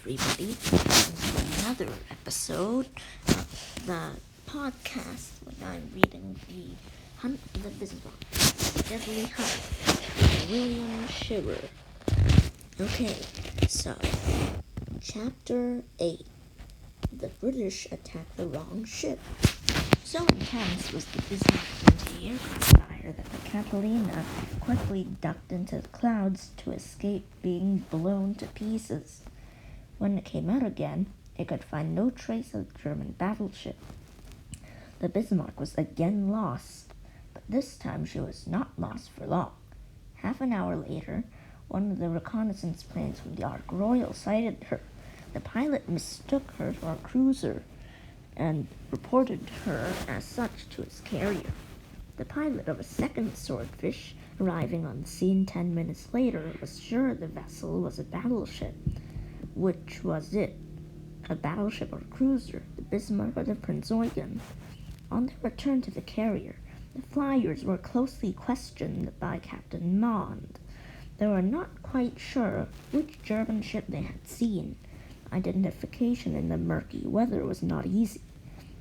everybody, to another episode of the podcast when I'm reading The Hunt of the Bismarck, Deadly Hunt by William Shiver. Okay, so, Chapter 8. The British Attack the Wrong Ship. So intense was the Bismarck anti-aircraft fire that the Catalina quickly ducked into the clouds to escape being blown to pieces. When it came out again, it could find no trace of the German battleship. The Bismarck was again lost, but this time she was not lost for long. Half an hour later, one of the reconnaissance planes from the Ark Royal sighted her. The pilot mistook her for a cruiser and reported her as such to his carrier. The pilot of a second Swordfish, arriving on the scene 10 minutes later, was sure the vessel was a battleship. Which was it? A battleship or a cruiser, the Bismarck or the Prinz Eugen? On their return to the carrier, the flyers were closely questioned by Captain Mond. They were not quite sure which German ship they had seen. Identification in the murky weather was not easy.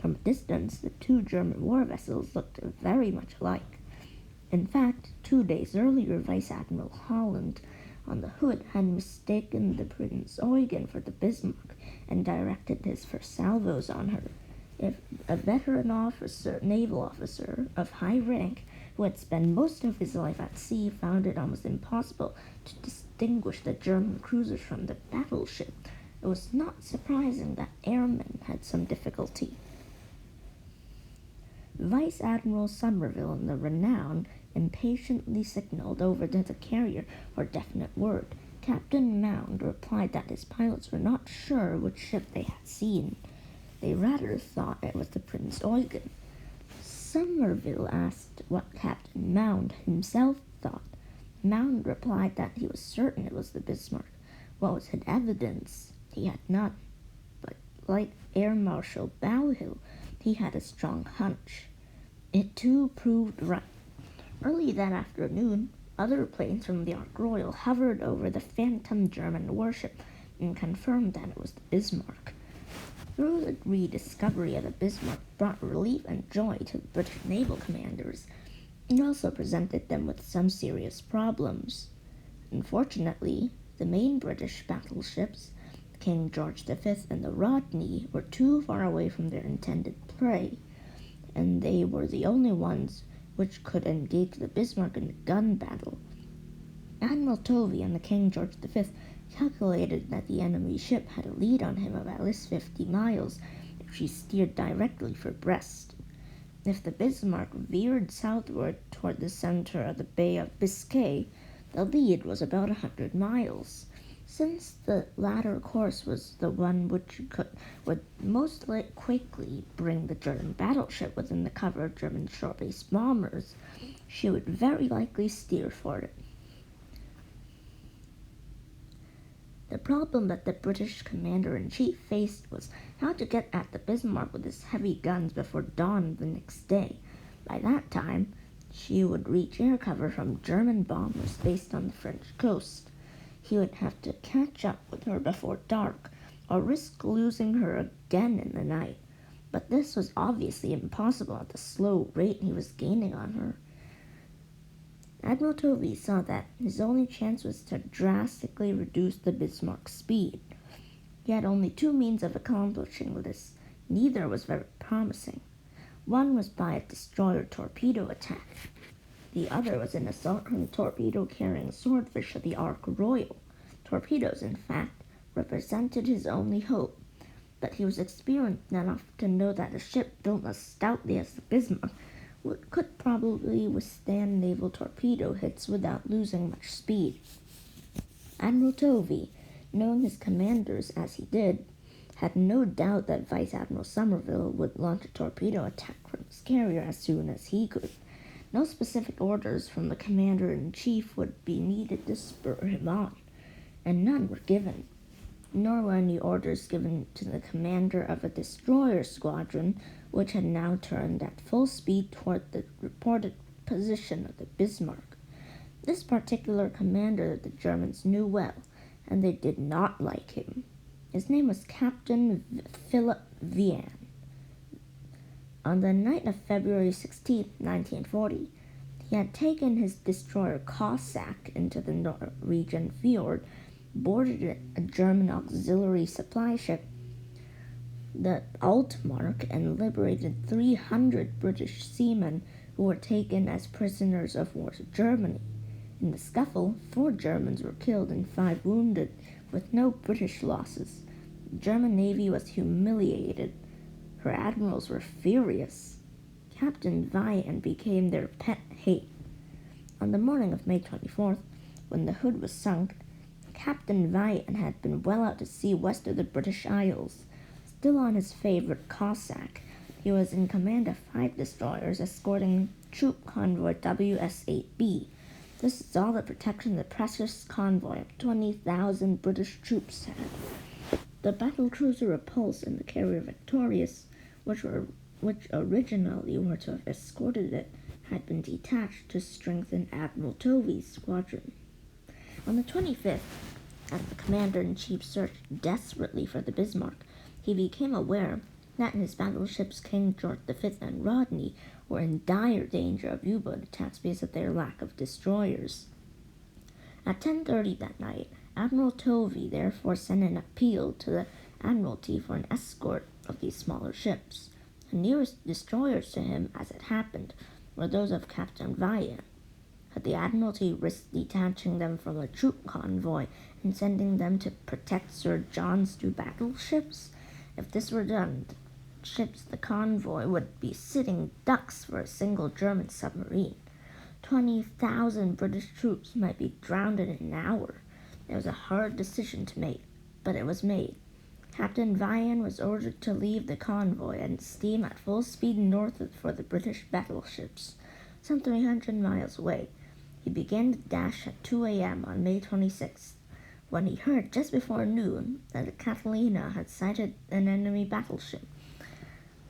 From a distance, the two German war vessels looked very much alike. In fact, 2 days earlier, Vice Admiral Holland on the Hood had mistaken the Prinz Eugen for the Bismarck and directed his first salvos on her. If a veteran naval officer of high rank who had spent most of his life at sea found it almost impossible to distinguish the German cruisers from the battleship, it was not surprising that airmen had some difficulty. Vice Admiral Somerville and the Renown impatiently signaled over to the carrier for definite word. Captain Mound replied that his pilots were not sure which ship they had seen. They rather thought it was the Prinz Eugen. Somerville asked what Captain Mound himself thought. Mound replied that he was certain it was the Bismarck. What was his evidence? He had none, but like Air Marshal Bowhill, he had a strong hunch. It too proved right. Early that afternoon, other planes from the Ark Royal hovered over the phantom German warship and confirmed that it was the Bismarck. Through the rediscovery of the Bismarck brought relief and joy to the British naval commanders. It also presented them with some serious problems. Unfortunately, the main British battleships, King George V and the Rodney, were too far away from their intended prey, and they were the only ones which could engage the Bismarck in a gun battle. Admiral Tovey and the King George V calculated that the enemy ship had a lead on him of at least 50 miles if she steered directly for Brest. If the Bismarck veered southward toward the center of the Bay of Biscay, the lead was about 100 miles. Since the latter course was the one which would most quickly bring the German battleship within the cover of German shore-based bombers, she would very likely steer for it. The problem that the British commander-in-chief faced was how to get at the Bismarck with his heavy guns before dawn the next day. By that time, she would reach air cover from German bombers based on the French coast. He would have to catch up with her before dark, or risk losing her again in the night. But this was obviously impossible at the slow rate he was gaining on her. Admiral Tovey saw that his only chance was to drastically reduce the Bismarck's speed. He had only two means of accomplishing this. Neither was very promising. One was by a destroyer torpedo attack. The other was an assault from the torpedo-carrying Swordfish of the Ark Royal. Torpedoes, in fact, represented his only hope, but he was experienced enough to know that a ship built as stoutly as the Bismarck could probably withstand naval torpedo hits without losing much speed. Admiral Tovey, knowing his commanders as he did, had no doubt that Vice Admiral Somerville would launch a torpedo attack from his carrier as soon as he could. No specific orders from the commander-in-chief would be needed to spur him on, and none were given. Nor were any orders given to the commander of a destroyer squadron, which had now turned at full speed toward the reported position of the Bismarck. This particular commander the Germans knew well, and they did not like him. His name was Captain Philip Vayne. On the night of February 16, 1940, he had taken his destroyer Cossack into the Norwegian fjord, boarded a German auxiliary supply ship, the Altmark, and liberated 300 British seamen who were taken as prisoners of war to Germany. In the scuffle, 4 Germans were killed and 5 wounded, with no British losses. The German Navy was humiliated. Her admirals were furious. Captain Vayne became their pet hate. On the morning of May 24th, when the Hood was sunk, Captain Vayne had been well out to sea west of the British Isles. Still on his favorite Cossack, he was in command of 5 destroyers escorting troop convoy WS-8B. This is all the protection the precious convoy of 20,000 British troops had. The battlecruiser Repulse and the carrier Victorious, which originally were to have escorted it, had been detached to strengthen Admiral Tovey's squadron. On the 25th, as the commander-in-chief searched desperately for the Bismarck, he became aware that his battleships King George V and Rodney were in dire danger of U-boat attacks because of their lack of destroyers. At 10:30 that night, Admiral Tovey therefore sent an appeal to the Admiralty for an escort of these smaller ships. The nearest destroyers to him, as it happened, were those of Captain Vayne. Had the Admiralty risked detaching them from a troop convoy and sending them to protect Sir John's 2 battleships? If this were done, the convoy would be sitting ducks for a single German submarine. 20,000 British troops might be drowned in an hour. It was a hard decision to make, but it was made. Captain Vayne was ordered to leave the convoy and steam at full speed north for the British battleships. Some 300 miles away, he began to dash at 2 a.m. on May 26th, when he heard just before noon that the Catalina had sighted an enemy battleship.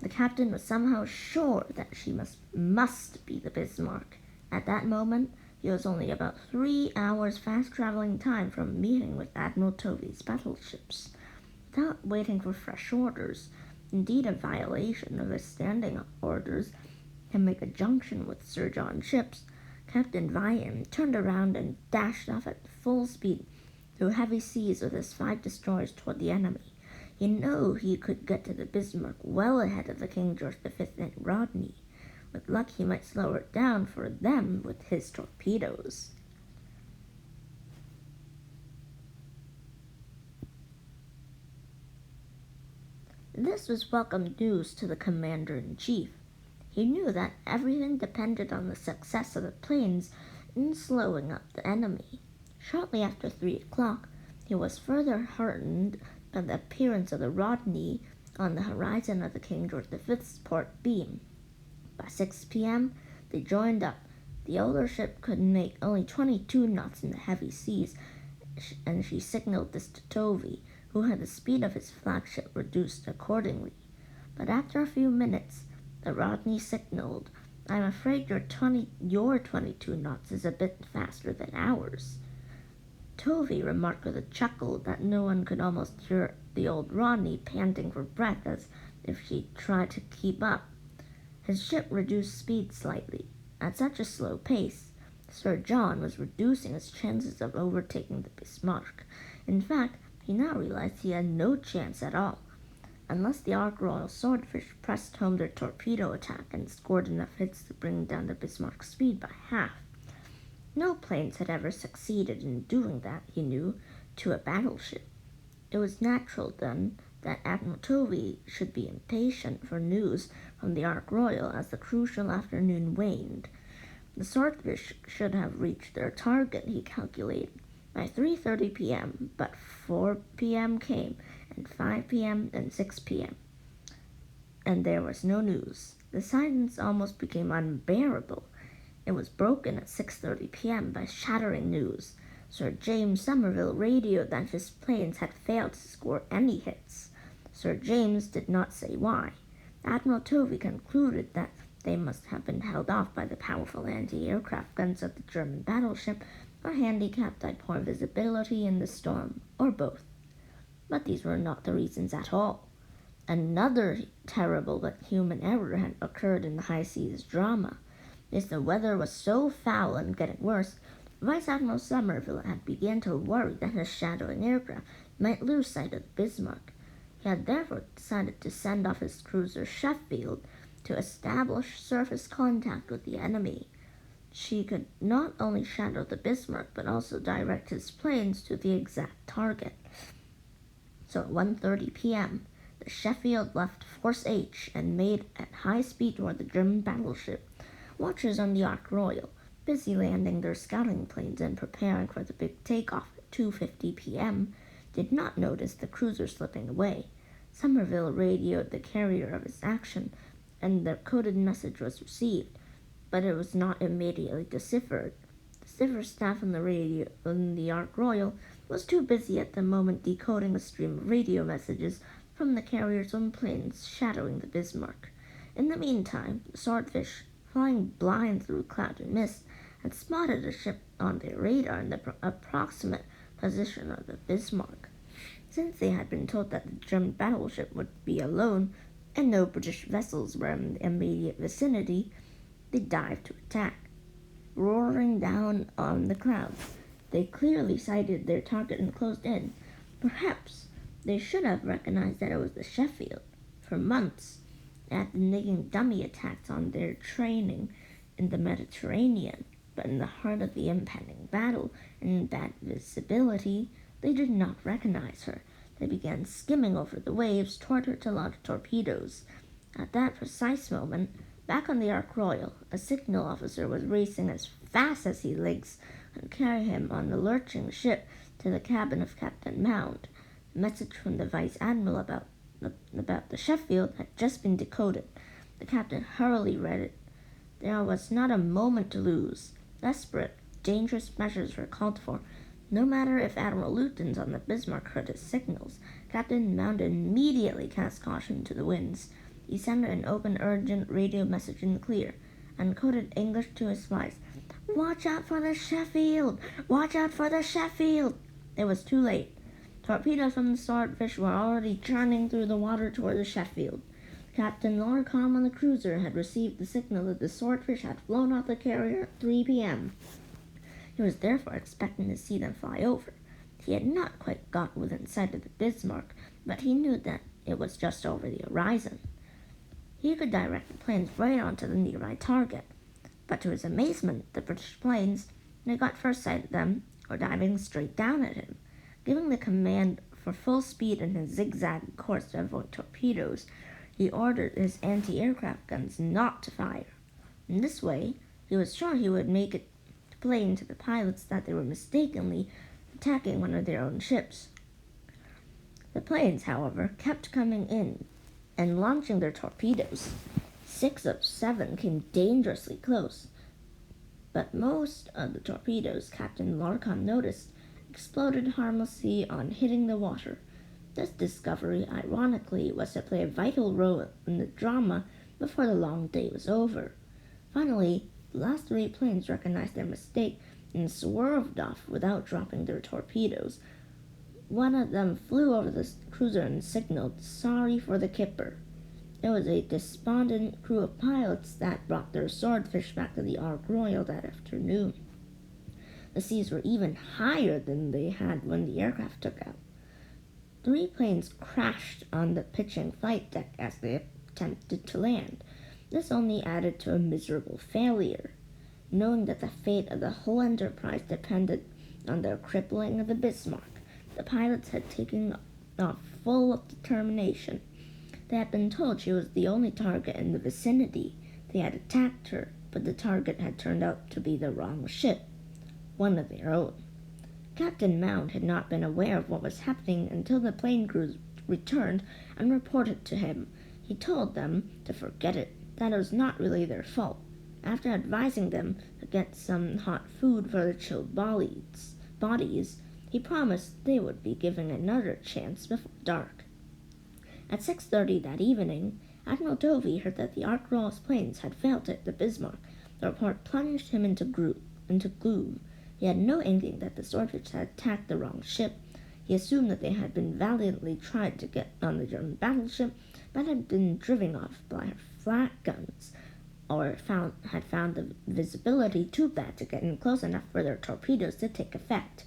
The captain was somehow sure that she must be the Bismarck. At that moment, he was only about 3 hours fast-traveling time from meeting with Admiral Tovey's battleships. Without waiting for fresh orders, indeed a violation of his standing orders, to make a junction with Sir John's ships, Captain Vayne turned around and dashed off at full speed through heavy seas with his 5 destroyers toward the enemy. He knew he could get to the Bismarck well ahead of the King George V and Rodney. With luck, he might slow it down for them with his torpedoes. This was welcome news to the commander-in-chief. He knew that everything depended on the success of the planes in slowing up the enemy. Shortly after 3 o'clock, he was further heartened by the appearance of the Rodney on the horizon of the King George V's port beam. By 6 p.m., they joined up. The older ship could make only 22 knots in the heavy seas, and she signaled this to Tovey, who had the speed of his flagship reduced accordingly. But after a few minutes, the Rodney signaled, "I'm afraid your 22 knots is a bit faster than ours." Tovey remarked with a chuckle that no one could almost hear the old Rodney panting for breath as if she tried to keep up. His ship reduced speed slightly. At such a slow pace, Sir John was reducing his chances of overtaking the Bismarck. In fact, he now realized he had no chance at all, unless the Ark-Royal Swordfish pressed home their torpedo attack and scored enough hits to bring down the Bismarck's speed by half. No planes had ever succeeded in doing that, he knew, to a battleship. It was natural, then, that Admiral Tovey should be impatient for news from the Ark-Royal as the crucial afternoon waned. The Swordfish should have reached their target, he calculated, by 3:30 p.m., but 4 p.m. came, and 5 p.m. and 6 p.m., and there was no news. The silence almost became unbearable. It was broken at 6:30 p.m. by shattering news. Sir James Somerville radioed that his planes had failed to score any hits. Sir James did not say why. Admiral Tovey concluded that they must have been held off by the powerful anti-aircraft guns of the German battleship, or handicapped by poor visibility in the storm, or both. But these were not the reasons at all. Another terrible but human error had occurred in the high seas drama. As the weather was so foul and getting worse, Vice Admiral Somerville had begun to worry that his shadowing aircraft might lose sight of the Bismarck. He had therefore decided to send off his cruiser Sheffield to establish surface contact with the enemy. She could not only shadow the Bismarck but also direct his planes to the exact target. So at 1:30 p.m., the Sheffield left Force H and made at high speed toward the German battleship. Watchers on the Ark Royal, busy landing their scouting planes and preparing for the big takeoff at 2:50 p.m., did not notice the cruiser slipping away. Somerville radioed the carrier of his action, and the coded message was received, but it was not immediately deciphered. The cipher staff on the Ark Royal was too busy at the moment decoding a stream of radio messages from the carrier's own planes shadowing the Bismarck. In the meantime, the Swordfish, flying blind through cloud and mist, had spotted a ship on their radar in the approximate position of the Bismarck. Since they had been told that the German battleship would be alone and no British vessels were in the immediate vicinity, they dived to attack. Roaring down on the clouds, they clearly sighted their target and closed in. Perhaps they should have recognized that it was the Sheffield. For months, they had been making dummy attacks on their training in the Mediterranean, but in the heart of the impending battle and in bad visibility, they did not recognize her. They began skimming over the waves toward her to launch torpedoes. At that precise moment, back on the Ark Royal, a signal officer was racing as fast as his legs could carry him on the lurching ship to the cabin of Captain Mound. The message from the Vice Admiral about the Sheffield had just been decoded. The captain hurriedly read it. There was not a moment to lose. Desperate, dangerous measures were called for. No matter if Admiral Lutyens on the Bismarck heard his signals, Captain Mound immediately cast caution to the winds. He sent an open, urgent radio message in the clear, and coded English to his spies. "Watch out for the Sheffield! Watch out for the Sheffield!" It was too late. Torpedoes from the Swordfish were already churning through the water toward the Sheffield. Captain Lorcom on the cruiser had received the signal that the Swordfish had flown off the carrier at 3 p.m. He was therefore expecting to see them fly over. He had not quite got within sight of the Bismarck, but he knew that it was just over the horizon. He could direct the planes right onto the nearby target. But to his amazement, the British planes, when he got first sight of them, were diving straight down at him. Giving the command for full speed in his zigzag course to avoid torpedoes, he ordered his anti-aircraft guns not to fire. In this way, he was sure he would make it plain to the pilots that they were mistakenly attacking one of their own ships. The planes, however, kept coming in and launching their torpedoes. 6 of 7 came dangerously close, but most of the torpedoes Captain Lorcom noticed exploded harmlessly on hitting the water. This discovery, ironically, was to play a vital role in the drama before the long day was over. Finally, the last 3 planes recognized their mistake and swerved off without dropping their torpedoes. One of them flew over the cruiser and signaled, "Sorry for the kipper." It was a despondent crew of pilots that brought their Swordfish back to the Ark Royal that afternoon. The seas were even higher than they had when the aircraft took out. 3 planes crashed on the pitching flight deck as they attempted to land. This only added to a miserable failure. Knowing that the fate of the whole enterprise depended on the crippling of the Bismarck, the pilots had taken off full of determination. They had been told she was the only target in the vicinity. They had attacked her, but the target had turned out to be the wrong ship, one of their own. Captain Mound had not been aware of what was happening until the plane crews returned and reported to him. He told them to forget it, that it was not really their fault. After advising them to get some hot food for the chilled bodies, he promised they would be given another chance before dark. At 6:30 that evening, Admiral Dovey heard that the Ark Royal's planes had failed to hit the Bismarck. The report plunged him into gloom. He had no inkling that the Swordfish had attacked the wrong ship. He assumed that they had been valiantly tried to get on the German battleship, but had been driven off by her flak guns, or had found the visibility too bad to get in close enough for their torpedoes to take effect.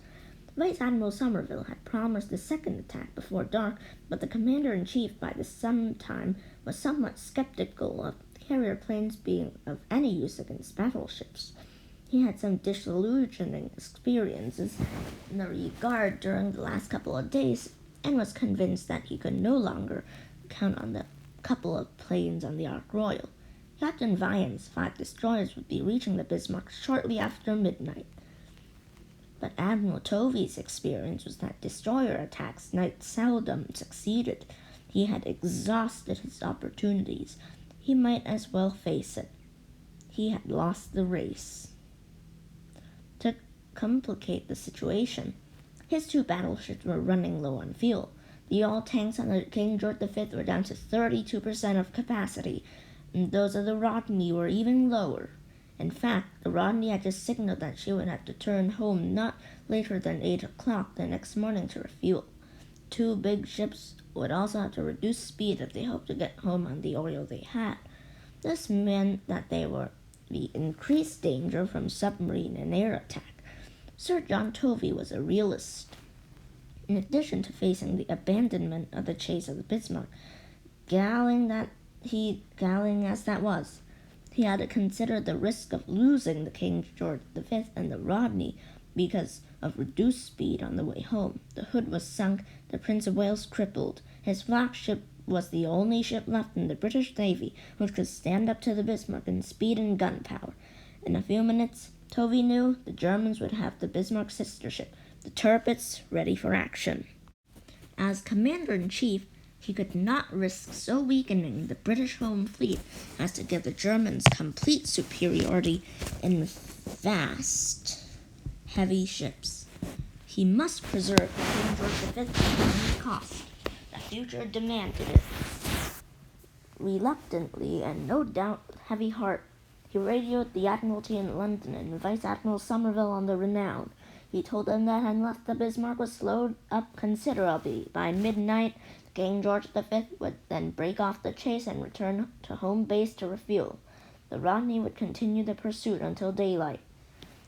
Vice Admiral Somerville had promised a second attack before dark, but the commander-in-chief by this time was somewhat skeptical of carrier planes being of any use against battleships. He had some disillusioning experiences in the regard during the last couple of days, and was convinced that he could no longer count on the couple of planes on the Ark Royal. Captain Vayne's 5 destroyers would be reaching the Bismarck shortly after midnight. But Admiral Tovey's experience was that destroyer attacks seldom succeeded. He had exhausted his opportunities. He might as well face it. He had lost the race. To complicate the situation, his 2 battleships were running low on fuel. The oil tanks on the King George V were down to 32% of capacity, and those of the Rodney were even lower. In fact, the Rodney had just signaled that she would have to turn home not later than 8 o'clock the next morning to refuel. 2 big ships would also have to reduce speed if they hoped to get home on the oil they had. This meant that they were in increased danger from submarine and air attack. Sir John Tovey was a realist. In addition to facing the abandonment of the chase of the Bismarck, galling as that was, he had to consider the risk of losing the King George V and the Rodney because of reduced speed on the way home. The Hood was sunk, the Prince of Wales crippled. His flagship was the only ship left in the British Navy which could stand up to the Bismarck in speed and gunpowder. In a few minutes, Tovey knew the Germans would have the Bismarck's sister ship, the Tirpitz, ready for action. As commander-in-chief, he could not risk so weakening the British home fleet as to give the Germans complete superiority in vast, heavy ships. He must preserve the King George V at any cost. The future demanded it. Reluctantly, and no doubt with heavy heart, he radioed the Admiralty in London and Vice Admiral Somerville on the Renown. He told them that unless the Bismarck was slowed up considerably by midnight, King George V would then break off the chase and return to home base to refuel. The Rodney would continue the pursuit until daylight.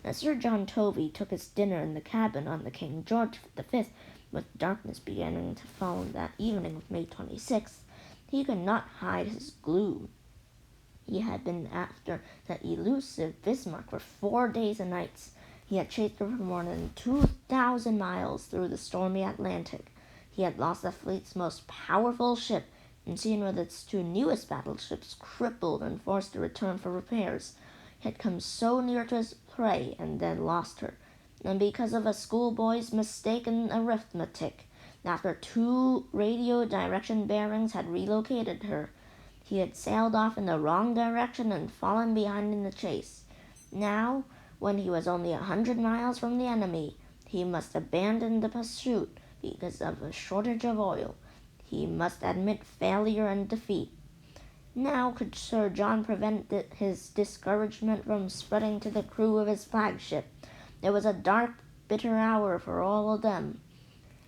As Sir John Tovey took his dinner in the cabin on the King George V, with darkness beginning to fall that evening of May 26th, he could not hide his gloom. He had been after that elusive Bismarck for 4 days and nights. He had chased her for more than 2,000 miles through the stormy Atlantic. He had lost the fleet's most powerful ship and seen with its 2 newest battleships crippled and forced to return for repairs. He had come so near to his prey and then lost her. And because of a schoolboy's mistaken arithmetic, after 2 radio direction bearings had relocated her, he had sailed off in the wrong direction and fallen behind in the chase. Now, when he was only 100 miles from the enemy, he must abandon the pursuit because of a shortage of oil. He must admit failure and defeat. Now could Sir John prevent his discouragement from spreading to the crew of his flagship. It was a dark, bitter hour for all of them.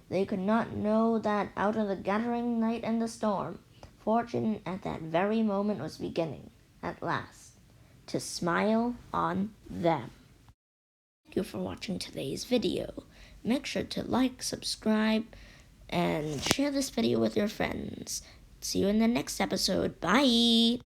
They could not know that out of the gathering night and the storm, fortune at that very moment was beginning, at last, to smile on them. Thank you for watching today's video. Make sure to like, subscribe, and share this video with your friends. See you in the next episode. Bye!